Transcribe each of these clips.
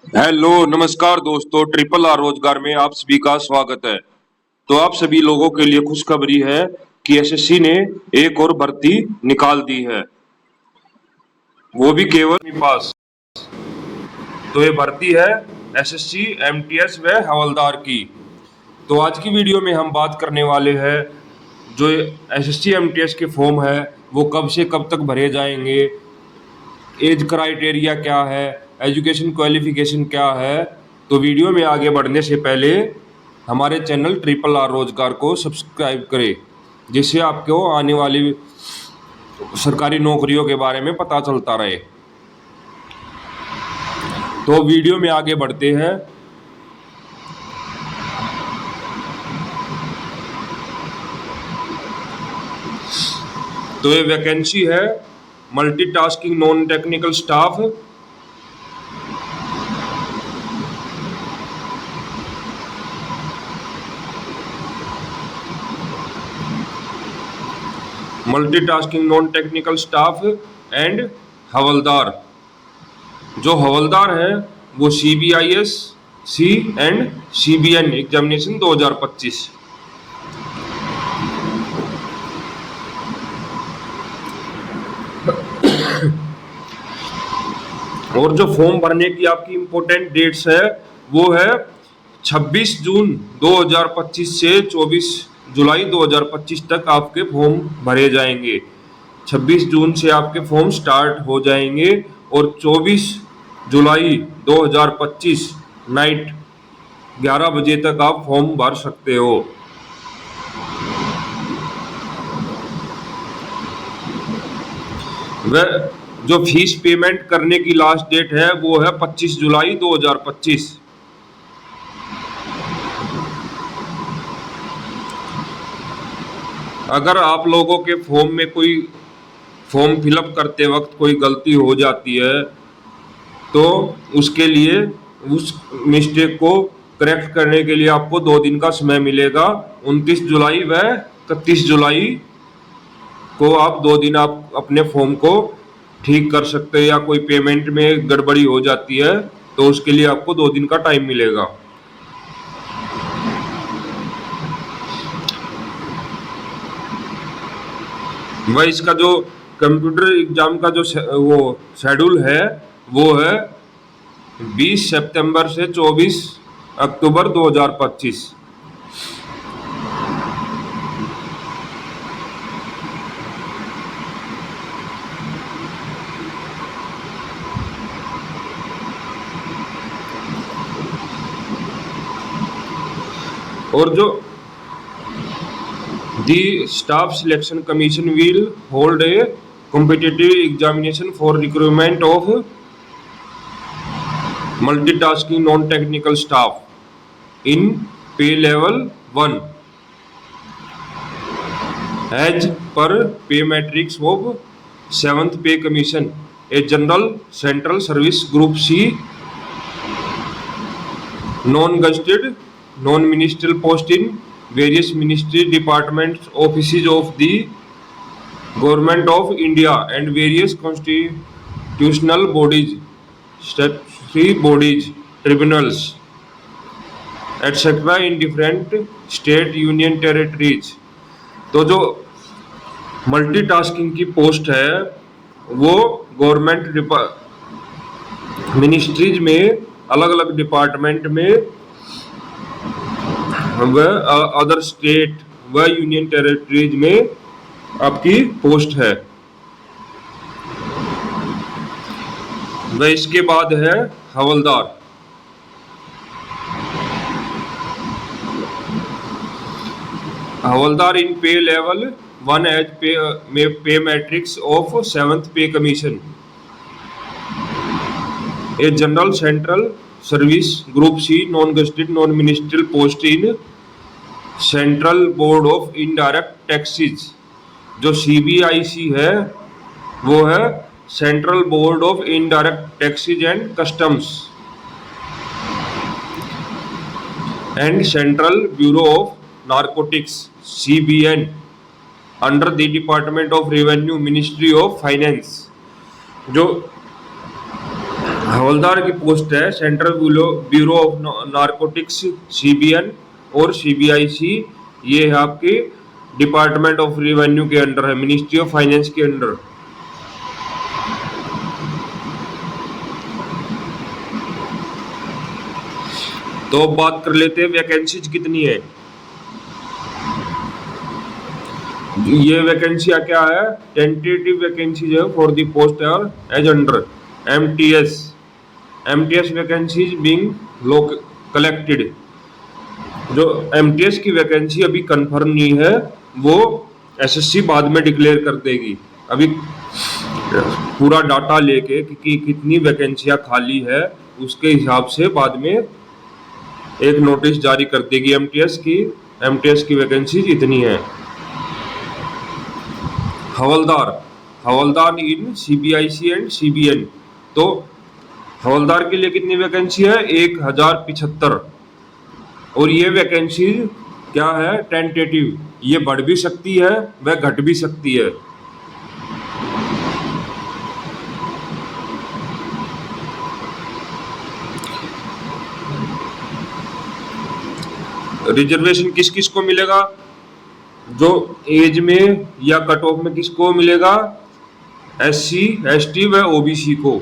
Hello नमस्कार दोस्तों, triple R रोजगार में आप सभी का स्वागत है। तो आप सभी लोगों के लिए खुशखबरी है कि एसएससी ने एक और भर्ती निकाल दी है, वो भी केवल पास। तो ये भर्ती है एसएससी एमटीएस व हवलदार की। तो आज की वीडियो में हम बात करने वाले हैं जो एसएससी एमटीएस के फॉर्म है वो कब से कब तक भरे जाएंगे, एज क्राइटेरिया क्या है, एजुकेशन क्वालिफिकेशन क्या है। तो वीडियो में आगे बढ़ने से पहले हमारे चैनल ट्रिपल आर रोजगार को सब्सक्राइब करें, जिससे आपको आने वाली सरकारी नौकरियों के बारे में पता चलता रहे। तो वीडियो में आगे बढ़ते हैं। तो ये वैकेंसी है multitasking non technical staff, multitasking non technical staff and हवलदार। जो हवलदार है वो CBIS C and CBN examination 2025। और जो फॉर्म भरने की आपकी इंपॉर्टेंट डेट्स है वो है 26 जून 2025 से 24 जुलाई 2025 तक आपके फॉर्म भरे जाएंगे। 26 जून से आपके फॉर्म स्टार्ट हो जाएंगे और 24 जुलाई 2025 नाइट 11 बजे तक आप फॉर्म भर सकते हो। वह जो फीस पेमेंट करने की लास्ट डेट है वो है 25 जुलाई 2025। अगर आप लोगों के फॉर्म में कोई फॉर्म फिलअप करते वक्त कोई गलती हो जाती है तो उसके लिए उस मिस्टेक को करेक्ट करने के लिए आपको 2 दिन का समय मिलेगा। 29 जुलाई व 31 जुलाई को आप 2 दिन आप अपने फॉर्म को ठीक कर सकते हैं, या कोई पेमेंट में गड़बड़ी हो जाती है तो उसके लिए आपको 2 दिन का टाइम मिलेगा। वह इसका जो कंप्यूटर एग्जाम का जो वो शेड्यूल है वो है 20 सितंबर से 24 अक्टूबर 2025। और जो the staff selection commission will hold a competitive examination for recruitment of multitasking non-technical staff in pay level 1 as per pay matrix of 7th pay commission, a general central service group C non-gazetted non-ministerial post in various ministry departments offices of the Government of India and various constitutional bodies, statutory bodies, tribunals, etc. in different state union territories। तो जो multitasking की post है वो government ministries में अलग अलग department में व अदर स्टेट व यूनियन टेरिटरीज में आपकी पोस्ट है। वह इसके बाद है हवलदार। हवलदार इन पे लेवल 1 एज पे मैट्रिक्स ऑफ 7th पे commission, a general central service group C non gazetted non ministerial post in central board of indirect taxes. जो CBIC है वो है central board of indirect taxes and customs and central bureau of narcotics CBN under the department of revenue ministry of finance. जो हवलदार की post है central bureau bureau of narcotics, CBN और CBIC. ये है आपके डिपार्टमेंट ऑफ रेवेन्यू के under है, ministry of finance के अंडर। तो अब बात कर लेते हैं वैकेंसीज कितनी है। ये वैकेंसियाँ क्या है, टेंटेटिव वैकेंसीज है फॉर द पोस्ट है age under MTS. MTS vacancies being collected. जो एमटीएस की वैकेंसी अभी कंफर्म नहीं है, वो एसएससी बाद में डिक्लेयर कर देगी। अभी पूरा डाटा लेके कि कितनी वैकेंसियां खाली है, उसके हिसाब से बाद में एक नोटिस जारी कर देगी एमटीएस की वैकेंसी इतनी है। हवलदार, हवलदार इन सीबीआईसी एंड सीबीएन। तो हवलदार के लिए कितनी वैकेंसी है, 1075। और ये वैकेंसी क्या है, टेंटेटिव। ये बढ़ भी सकती है वह घट भी सकती है। रिजर्वेशन किस किस को मिलेगा, जो एज में या कट ऑफ में किसको मिलेगा, एससी एसटी व ओबीसी को।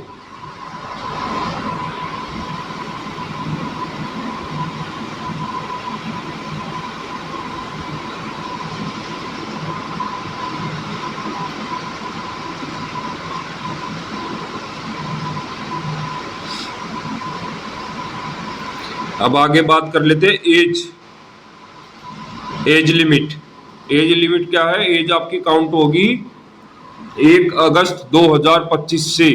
अब आगे बात कर लेते हैं एज लिमिट। एज लिमिट क्या है, एज आपकी काउंट होगी 1 अगस्त 2025 से।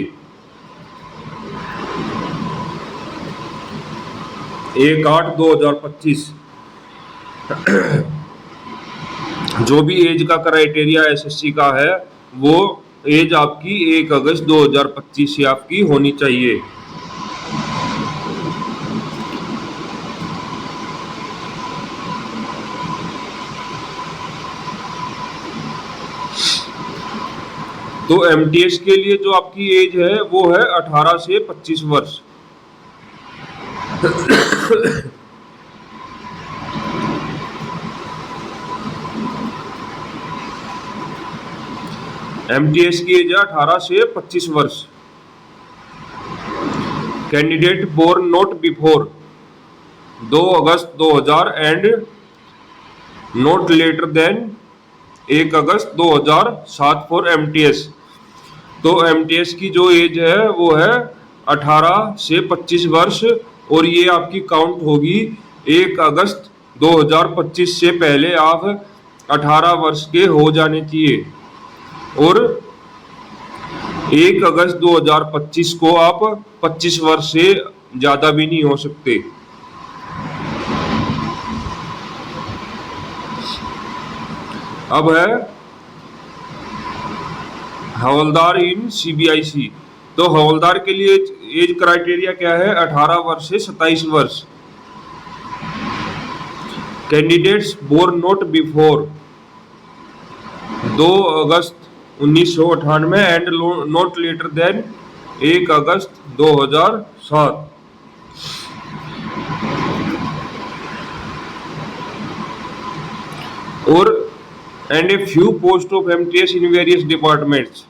1/8/2025। जो भी एज का क्राइटेरिया एसएससी का है, वो एज आपकी 1 अगस्त 2025 से आपकी होनी चाहिए। तो एमटीएस के लिए जो आपकी एज है वो है 18 से 25 वर्ष। एमटीएस की एज है 18 से 25 वर्ष। Candidate born not before 2 August 2000 and not later than 1 August 2007 for MTS. तो एमटीएस की जो एज है वो है 18 से 25 वर्ष, और ये आपकी काउंट होगी 1 अगस्त 2025 से पहले आप 18 वर्ष के हो जाने चाहिए, और 1 अगस्त 2025 को आप 25 वर्ष से ज़्यादा भी नहीं हो सकते। अब है हवलदार इन सीबीआईसी। तो हवलदार के लिए एज क्राइटेरिया क्या है, 18 वर्ष से 27 वर्ष। Candidates born not before 2 August 1998 and not later than 1 August 2007। और and a few post of MTS in various departments.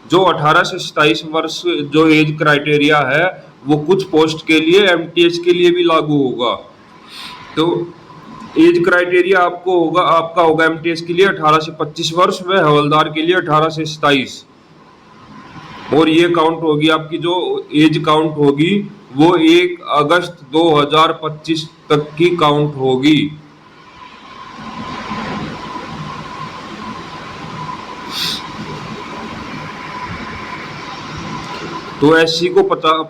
जो 18 से 27 वर्ष जो एज क्राइटेरिया है, वो कुछ पोस्ट के लिए एमटीएस के लिए भी लागू होगा। तो एज क्राइटेरिया आपका होगा एमटीएस के लिए 18 से 25 वर्ष, व हवलदार के लिए 18 से 27। और ये काउंट होगी आपकी, जो एज काउंट होगी वो 1 अगस्त 2025 तक की काउंट होगी। तो एससी को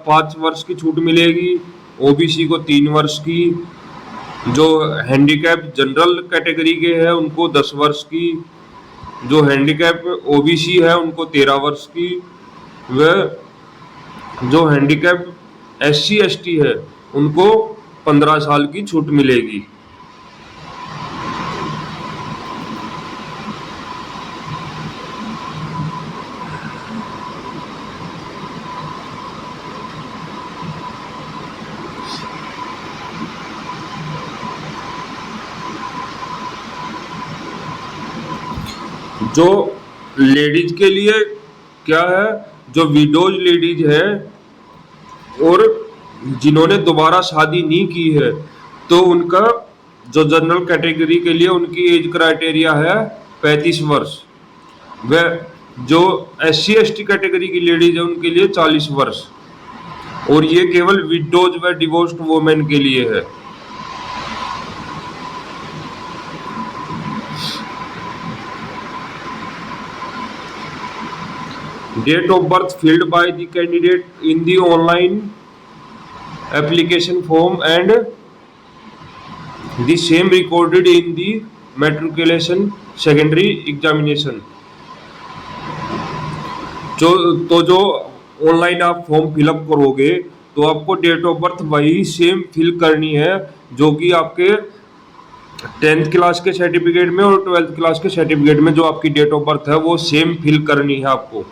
5 वर्ष की छूट मिलेगी, ओबीसी को 3 वर्ष की, जो हैंडीकैप जनरल कैटेगरी के हैं उनको 10 वर्ष की, जो हैंडीकैप ओबीसी है उनको 13 वर्ष की, व जो हैंडीकैप एससी एसटी है उनको 15 साल की छूट मिलेगी। जो लेडीज के लिए क्या है, जो विडोज लेडीज है और जिन्होंने दोबारा शादी नहीं की है, तो उनका जो जनरल कैटेगरी के लिए उनकी एज क्राइटेरिया है 35 वर्ष। वह जो SC ST कैटेगरी की लेडीज है उनके लिए 40 वर्ष। और ये केवल विडोज व डिवोर्स्ड वुमेन के लिए है। Date of birth filled by the candidate in the online application form and the same recorded in the matriculation secondary examination। जो ऑनलाइन आप फॉर्म फिलअप करोगे तो आपको डेट ऑफ बर्थ वही सेम फिल करनी है जो कि आपके 10th क्लास के सर्टिफिकेट में और 12th क्लास के सर्टिफिकेट में जो आपकी डेट ऑफ बर्थ है वो सेम फिल करनी है आपको।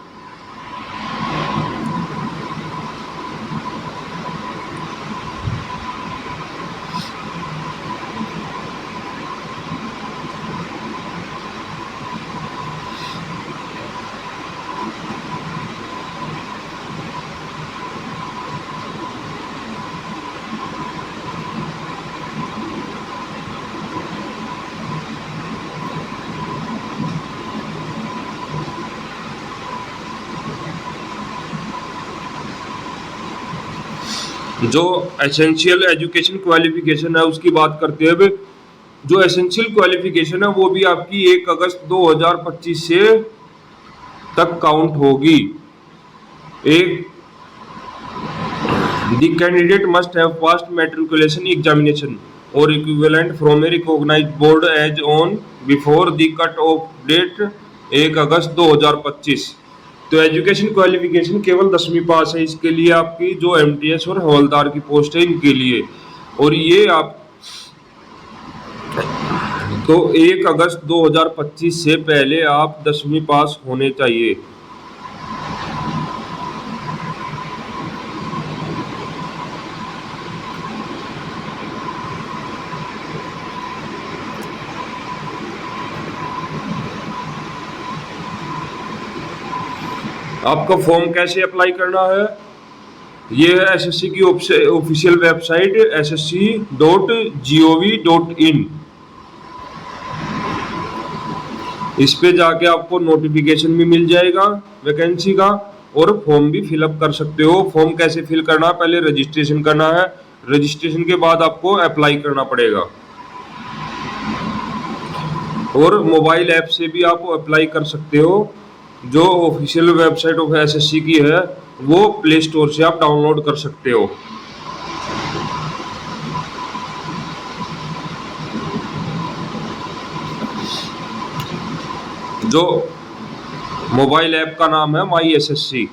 जो एसेंशियल एजुकेशन क्वालिफिकेशन है उसकी बात करते हैं। अब जो एसेंशियल क्वालिफिकेशन है वो भी आपकी 1 अगस्त 2025 से तक काउंट होगी। एक the candidate must have passed matriculation examination और equivalent from a recognised board as on before the cut off date 1 अगस्त 2025। तो एजुकेशन क्वालिफिकेशन केवल 10वीं पास है इसके लिए आपकी, जो MTS और हवलदार की पोस्ट है इनके लिए। और ये आप तो 1 अगस्त 2025 से पहले आप 10वीं पास होने चाहिए। आपका फॉर्म कैसे अप्लाई करना है, ये है SSC की ऑफिशियल वेबसाइट ssc.gov.in। इस पे जाके आपको नोटिफिकेशन भी मिल जाएगा वैकेंसी का और फॉर्म भी फिलअप कर सकते हो। फॉर्म कैसे फिल करना है, पहले रजिस्ट्रेशन करना है, रजिस्ट्रेशन के बाद आपको अप्लाई करना पड़ेगा। और मोबाइल ऐप से भी आप अप्लाई कर सकते हो। जो ऑफिशियल वेबसाइट ऑफ SSC की है वो प्ले स्टोर से आप डाउनलोड कर सकते हो। जो मोबाइल ऐप का नाम है माई SSC।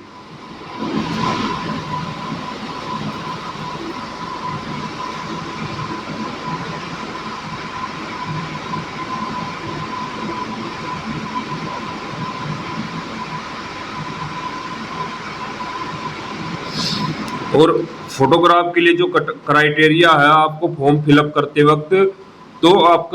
और फोटोग्राफ के लिए जो क्राइटेरिया है आपको फॉर्म फिलअप करते वक्त, तो आप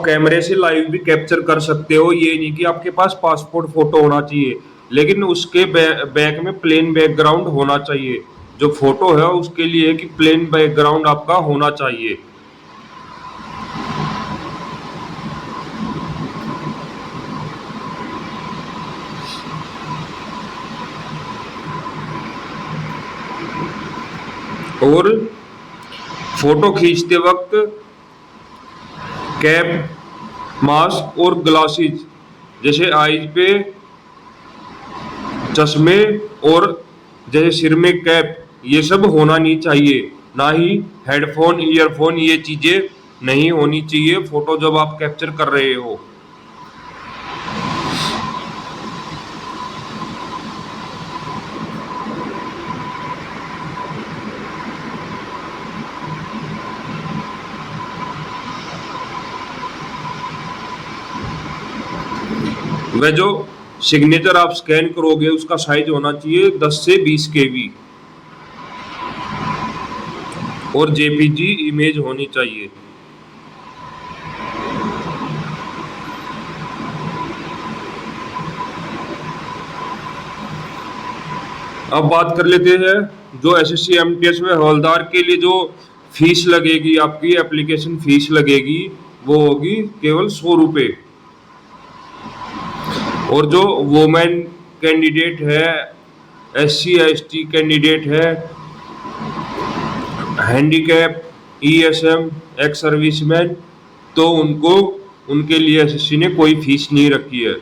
कैमरे से लाइव भी कैप्चर कर सकते हो। ये नहीं कि आपके पास पासपोर्ट फोटो होना चाहिए, लेकिन उसके बैक में प्लेन बैकग्राउंड होना चाहिए। जो फोटो है उसके लिए कि प्लेन बैकग्राउंड आपका होना चाहिए। और फोटो खींचते वक्त कैप, मास्क और ग्लासेस जैसे आईज पे चश्मे और जैसे सिर में कैप, ये सब होना नहीं चाहिए। ना ही हेडफोन, ईयरफोन, ये चीजें नहीं होनी चाहिए फोटो जब आप कैप्चर कर रहे हो। वह जो सिग्नेचर आप स्कैन करोगे उसका साइज होना चाहिए 10 से 20 KB और JPG इमेज होनी चाहिए। अब बात कर लेते हैं जो एसएससी एमटीएस में हवलदार के लिए जो फीस लगेगी, आपकी एप्लीकेशन फीस लगेगी, वो होगी केवल 100 रुपये। और जो वुमेन कैंडिडेट है, एससी एसटी कैंडिडेट है, हैंडीकैप, ईएसएम, एक्स सर्विसमैन, तो उनके लिए एसएससी ने कोई फीस नहीं रखी है।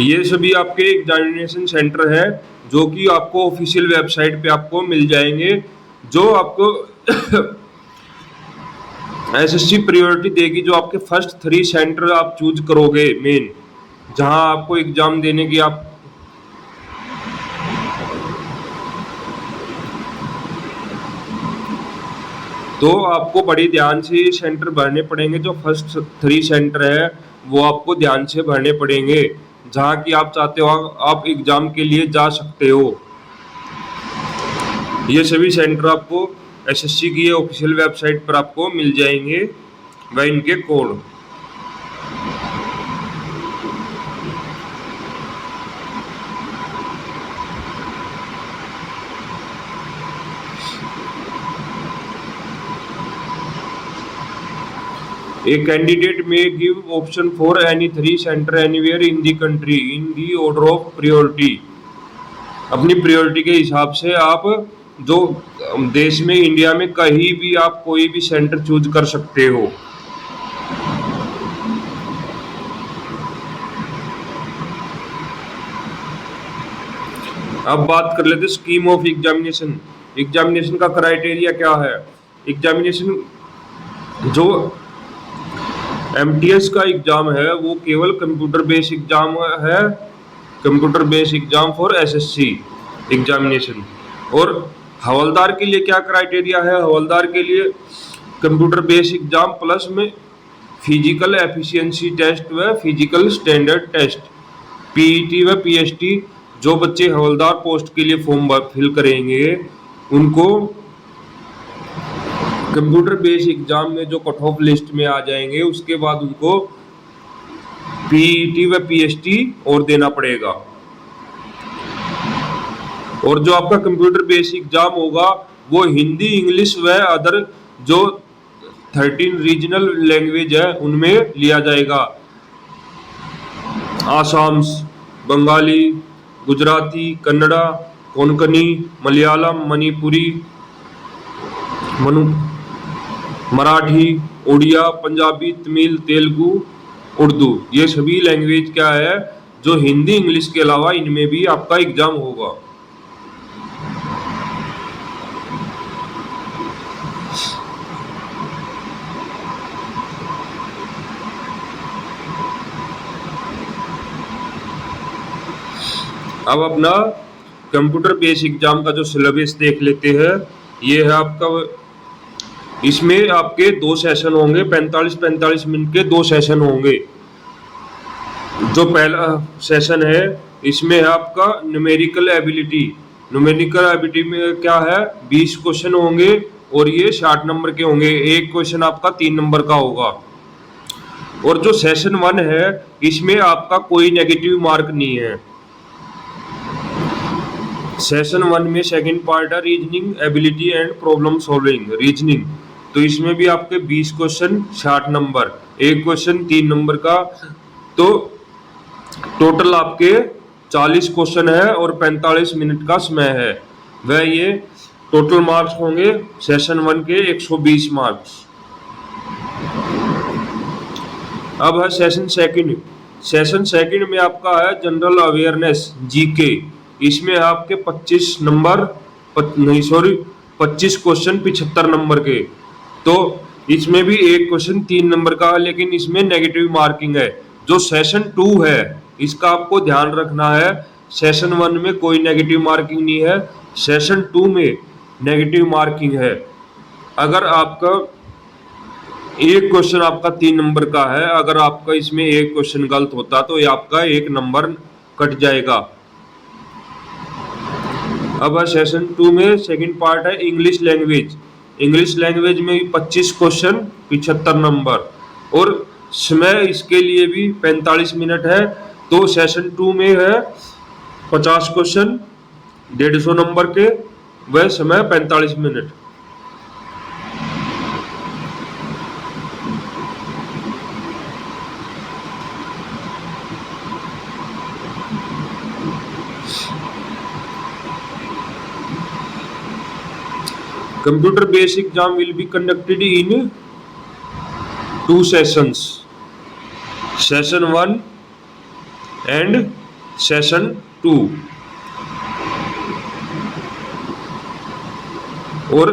ये सभी आपके एग्जामिनेशन सेंटर है जो कि आपको ऑफिशियल वेबसाइट पे आपको मिल जाएंगे, जो आपको एसएससी प्रायोरिटी देगी। जो आपके फर्स्ट 3 सेंटर आप चूज करोगे मेन, जहां आपको एग्जाम देने की आप तो आपको बड़ी ध्यान से ये सेंटर भरने पड़ेंगे। जो फर्स्ट 3 सेंटर है वो आपको ध्यान से भरने पड़ेंगे, जहां की आप चाहते हो आप एग्जाम के लिए जा सकते हो। ये सभी सेंटर आपको एसएससी की ऑफिशियल वेबसाइट पर आपको मिल जाएंगे व इनके code. A candidate may give option for any 3 center anywhere in the country in the order of priority। अपनी प्रायोरिटी के हिसाब से आप जो देश में, इंडिया में कहीं भी आप कोई भी सेंटर चूज कर सकते हो। अब बात कर लेते स्कीम ऑफ एग्जामिनेशन। एग्जामिनेशन का क्राइटेरिया क्या है? एग्जामिनेशन जो एमटीएस का एग्जाम है वो केवल कंप्यूटर बेस्ड एग्जाम है, computer based exam for SSC examination. और हवलदार के लिए क्या क्राइटेरिया है? हवलदार के लिए कंप्यूटर बेस्ड एग्जाम प्लस में फिजिकल एफिशिएंसी टेस्ट व फिजिकल स्टैंडर्ड टेस्ट, पीईटी व पीएसटी। जो बच्चे हवलदार पोस्ट के लिए फॉर्म फिल करेंगे उनको कंप्यूटर बेस्ड एग्जाम में जो कट ऑफ लिस्ट में आ जाएंगे, उसके बाद उनको पीईटी व पीएसटी और देना पड़ेगा। और जो आपका कंप्यूटर बेस्ड एग्जाम होगा वो हिंदी, इंग्लिश व अदर जो 13 रीजनल लैंग्वेज है उनमें लिया जाएगा। आसाम्स, बंगाली, गुजराती, कन्नड़ा, कोंकणी, मलयालम, मणिपुरी, मराठी, उड़िया, पंजाबी, तमिल, तेलुगु, उर्दू, ये सभी लैंग्वेज क्या है जो हिंदी इंग्लिश के अलावा इनमें भी आपका एग्जाम होगा। अब अपना कंप्यूटर बेस्ड एग्जाम का जो सिलेबस देख लेते हैं। ये है आपका, इसमें आपके 2 सेशन होंगे, 45-45 मिनट के 2 सेशन होंगे। जो पहला सेशन है इसमें है आपका न्यूमेरिकल एबिलिटी। न्यूमेरिकल एबिलिटी में क्या है, 20 क्वेश्चन होंगे और ये 60 नंबर के होंगे। एक क्वेश्चन आपका 3 नंबर का होगा। और जो सेशन 1 है इसमें आपका कोई नेगेटिव मार्क नहीं है। सेशन 1 में सेकंड पार्ट है reasoning ability and problem solving, reasoning. तो इसमें भी आपके 20 क्वेश्चन 60 नंबर, एक क्वेश्चन 3 नंबर का, तो टोटल आपके 40 क्वेश्चन है और 45 मिनट का समय है। वह ये टोटल मार्क्स होंगे सेशन 1 के 120 मार्क्स। अब है सेशन सेकंड। सेशन सेकंड में आपका है जनरल अवेयरनेस, जीके। इसमें आपके 25 क्वेश्चन 75 नंबर के। तो इसमें भी एक क्वेश्चन 3 नंबर का है, लेकिन इसमें नेगेटिव मार्किंग है। जो सेशन 2 है इसका आपको ध्यान रखना है। सेशन 1 में कोई नेगेटिव मार्किंग नहीं है, सेशन 2 में नेगेटिव मार्किंग है। अगर आपका एक क्वेश्चन आपका 3 नंबर का है, अगर आपका इसमें एक क्वेश्चन गलत होता तो ये आपका 1 नंबर कट जाएगा। अब सेशन 2 में सेकंड पार्ट है इंग्लिश लैंग्वेज। इंग्लिश लैंग्वेज में 25 क्वेश्चन 75 नंबर, और समय इसके लिए भी 45 मिनट है। तो सेशन 2 में है 50 क्वेश्चन 150 नंबर के, वह समय 45 minute. Computer based exam will be conducted in 2 sessions, session 1 and session 2, और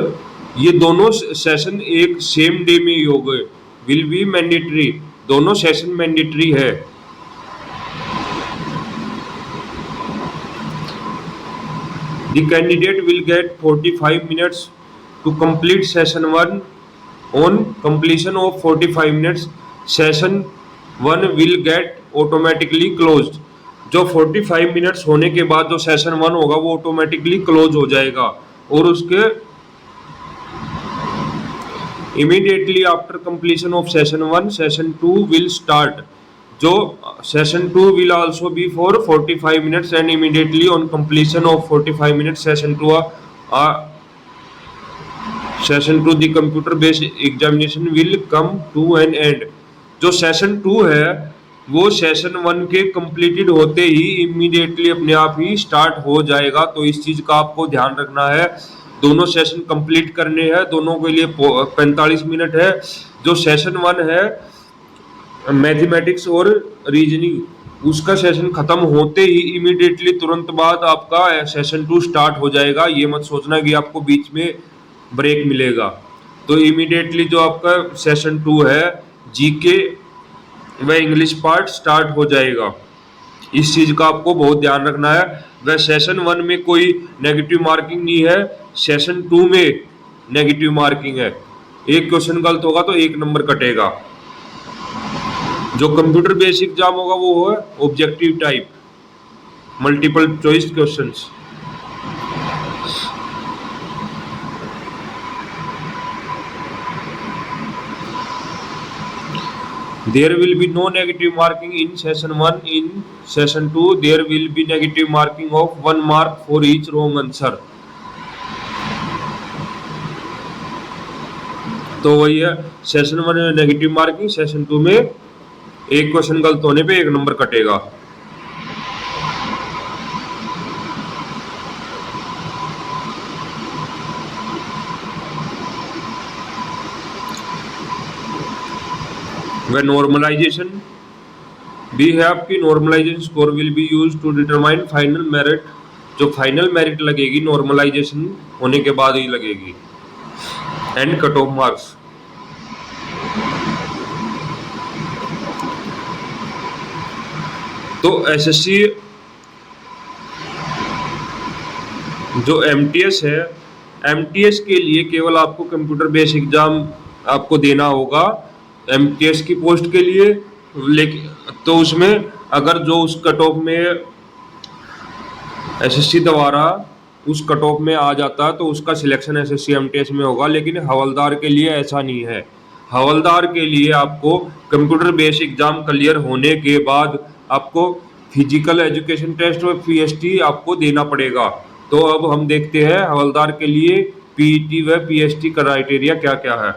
ये दोनों सेशन एक सेम डे में ही हो गए। विल बी मैंडेटरी, दोनों सेशन मैंडेटरी है। The candidate will get 45 minutes to complete session 1. On completion of 45 minutes, session 1 will get automatically closed. जो 45 मिनट्स होने के बाद जो सेशन 1 होगा वो ऑटोमेटिकली क्लोज हो जाएगा, और उसके immediately after completion of session 1, session 2 will start. जो session 2 will also be for 45 minutes, and immediately on completion of 45 minutes session 2 the computer based examination will come to an end. जो session 2 है वो session 1 के completed होते ही immediately अपने आप ही start हो जाएगा। तो इस चीज का आपको ध्यान रखना है, दोनों सेशन कंप्लीट करने हैं, दोनों के लिए 45 मिनट है। जो सेशन 1 है मैथमेटिक्स और रीजनिंग, उसका सेशन खत्म होते ही इमीडिएटली तुरंत बाद आपका सेशन 2 स्टार्ट हो जाएगा। ये मत सोचना कि आपको बीच में ब्रेक मिलेगा। तो इमीडिएटली जो आपका सेशन 2 है जीके व इंग्लिश पार्ट स्टार्ट हो जाएगा। इस चीज का आपको बहुत ध्यान रखना है। वह सेशन 1 में कोई नेगेटिव मार्किंग नहीं है, सेशन 2 में नेगेटिव मार्किंग है। एक क्वेश्चन गलत होगा तो 1 नंबर कटेगा। जो कंप्यूटर बेस्ड एग्जाम होगा वो है objective type multiple choice questions. There will be no negative marking in session 1. In session 2 there will be negative marking of 1 mark for each wrong answer. तो वही है, सेशन 1 में negative marking, session 2 में एक question गलत होने पे 1 number कटेगा। वह नॉर्मलाइजेशन भी है आपकी। Normalisation score will be use to determine final merit. जो फाइनल मेरिट लगेगी नॉर्मलाइजेशन होने के बाद ही लगेगी। And cut off marks. तो एसएससी जो एमटीएस है, एमटीएस के लिए केवल आपको कंप्यूटर बेस्ड एग्जाम आपको देना होगा एमटीएस की पोस्ट के लिए। लेकिन तो उसमें अगर जो उस कट ऑफ में एसएससी द्वारा उस कट ऑफ में आ जाता तो उसका सिलेक्शन एसएससी एमटीएस में होगा। लेकिन हवलदार के लिए ऐसा नहीं है। हवलदार के लिए आपको कंप्यूटर बेस्ड एग्जाम क्लियर होने के बाद आपको फिजिकल एजुकेशन टेस्ट और पीएसटी आपको देना पड़ेगा। तो अब हम देखते हैं हवलदार के लिए पीईटी व पीएसटी क्राइटेरिया क्या क्या है।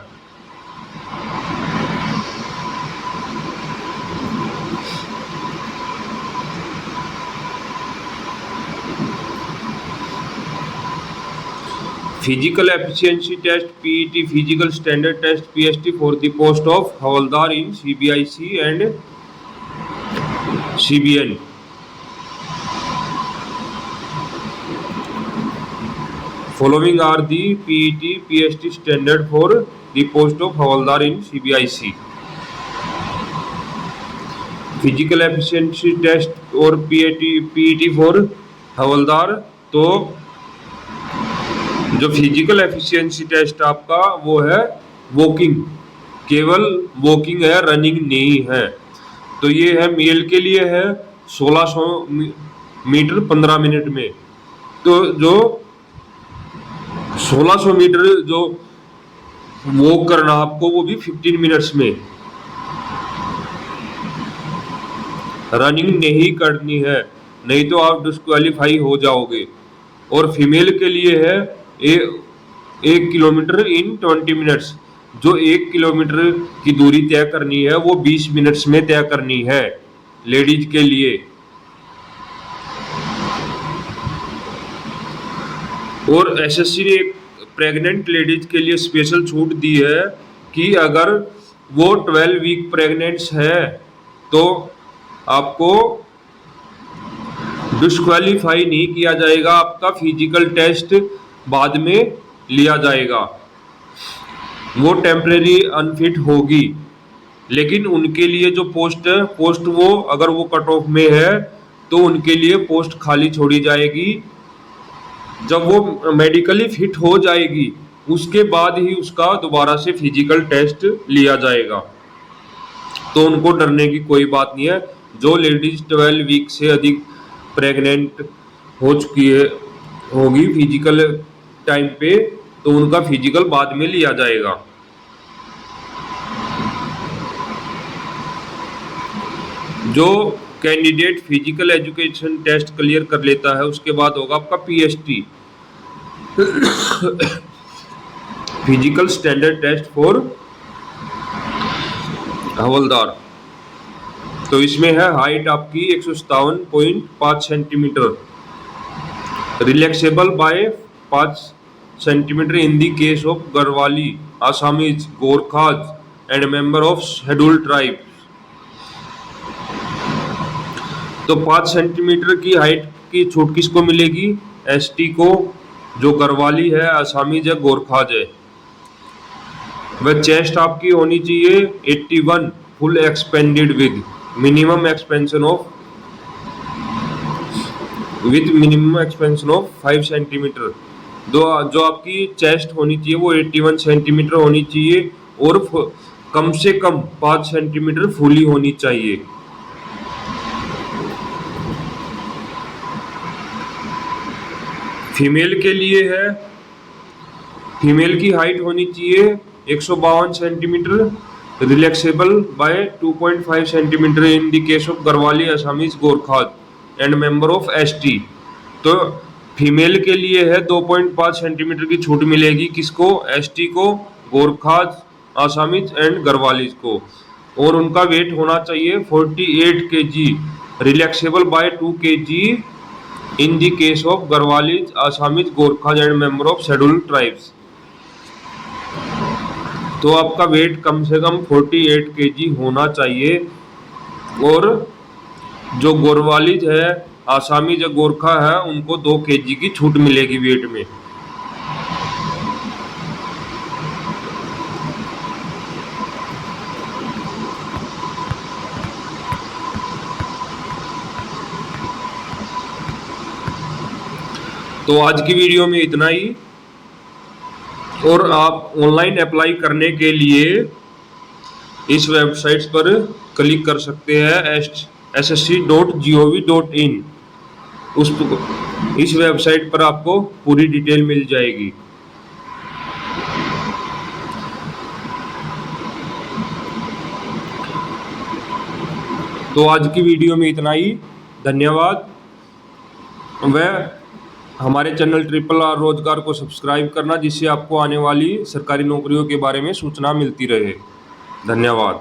Physical efficiency test PET, physical standard test PST for the post of Havaldar in CBIC and CBN. Following are the PET PST standard for the post of Havaldar in CBIC. Physical efficiency test और PET for हवलदार। तो जो physical efficiency test आपका वो है walking, केवल walking है, running नहीं है। तो ये है मेल के लिए है 1600 मीटर 15 मिनट में। तो जो 1600 मीटर जो वॉक करना आपको, वो भी 15 मिनट्स में। रनिंग नहीं करनी है, नहीं तो आप डिस्क्वालीफाई हो जाओगे। और फीमेल के लिए है 1 किलोमीटर इन 20 मिनट्स। जो 1 किलोमीटर की दूरी तय करनी है वो 20 मिनट्स में तय करनी है लेडीज के लिए। और एसएससी ने प्रेग्नेंट लेडीज के लिए स्पेशल छूट दी है कि अगर वो 12 वीक प्रेग्नेंट्स है तो आपको डिस्क्वालीफाई नहीं किया जाएगा, आपका फिजिकल टेस्ट बाद में लिया जाएगा। वो टेम्परेरी अनफिट होगी, लेकिन उनके लिए जो पोस्ट वो अगर वो कट ऑफ में है तो उनके लिए पोस्ट खाली छोड़ी जाएगी। जब वो मेडिकली फिट हो जाएगी उसके बाद ही उसका दोबारा से फिजिकल टेस्ट लिया जाएगा। तो उनको डरने की कोई बात नहीं है। जो लेडीज 12 वीक से अधिक प्रेग्नेंट हो चुकी है होगी फिजिकल टाइम पे, तो उनका फिजिकल बाद में लिया जाएगा। जो candidate physical education test clear कर लेता है उसके बाद होगा आपका PST, physical standard test for हवलदार। तो इसमें है हाइट आपकी 157.5 centimetre, relaxable by 5 centimetre in the case of Garhwali, Assamese, Gorkhas and member of scheduled tribe. तो 5 सेंटीमीटर की हाइट की छूट किसको मिलेगी? एसटी को, जो गढ़वाली है, आसामीज है, गोरखाज है। वह चेस्ट आपकी होनी चाहिए 81 full expanded with minimum expansion of 5 centimetre. जो आपकी चेस्ट होनी चाहिए वो 81 सेंटीमीटर होनी चाहिए और कम से कम 5 सेंटीमीटर फुली होनी चाहिए। फीमेल के लिए है, फीमेल की हाइट होनी चाहिए 152 centimetre, relaxable by 2.5 centimetre in the case of Garhwali, Assamese, Gorkhas and member of ST. तो फीमेल के लिए है 2.5 सेंटीमीटर की छूट मिलेगी, किसको? एसटी को, गोरखाज, आसामीज एंड गढ़वालीज को। और उनका वेट होना चाहिए 48 kg, relaxable by 2 kg in the case of Garhwalis, Assamese, Gorkhas and member of scheduled tribes. तो आपका वेट कम से कम 48 kg होना चाहिए। और जो गोरवालीज है, आसामीज, गोरखा है, उनको 2 kg की छूट मिलेगी वेट में। तो आज की वीडियो में इतना ही। और आप ऑनलाइन अप्लाई करने के लिए इस वेबसाइट पर क्लिक कर सकते हैं ssc.gov.in। इस वेबसाइट पर आपको पूरी डिटेल मिल जाएगी। तो आज की वीडियो में इतना ही। धन्यवाद। वह हमारे चैनल RRR रोजगार को सब्सक्राइब करना, जिससे आपको आने वाली सरकारी नौकरियों के बारे में सूचना मिलती रहे। धन्यवाद।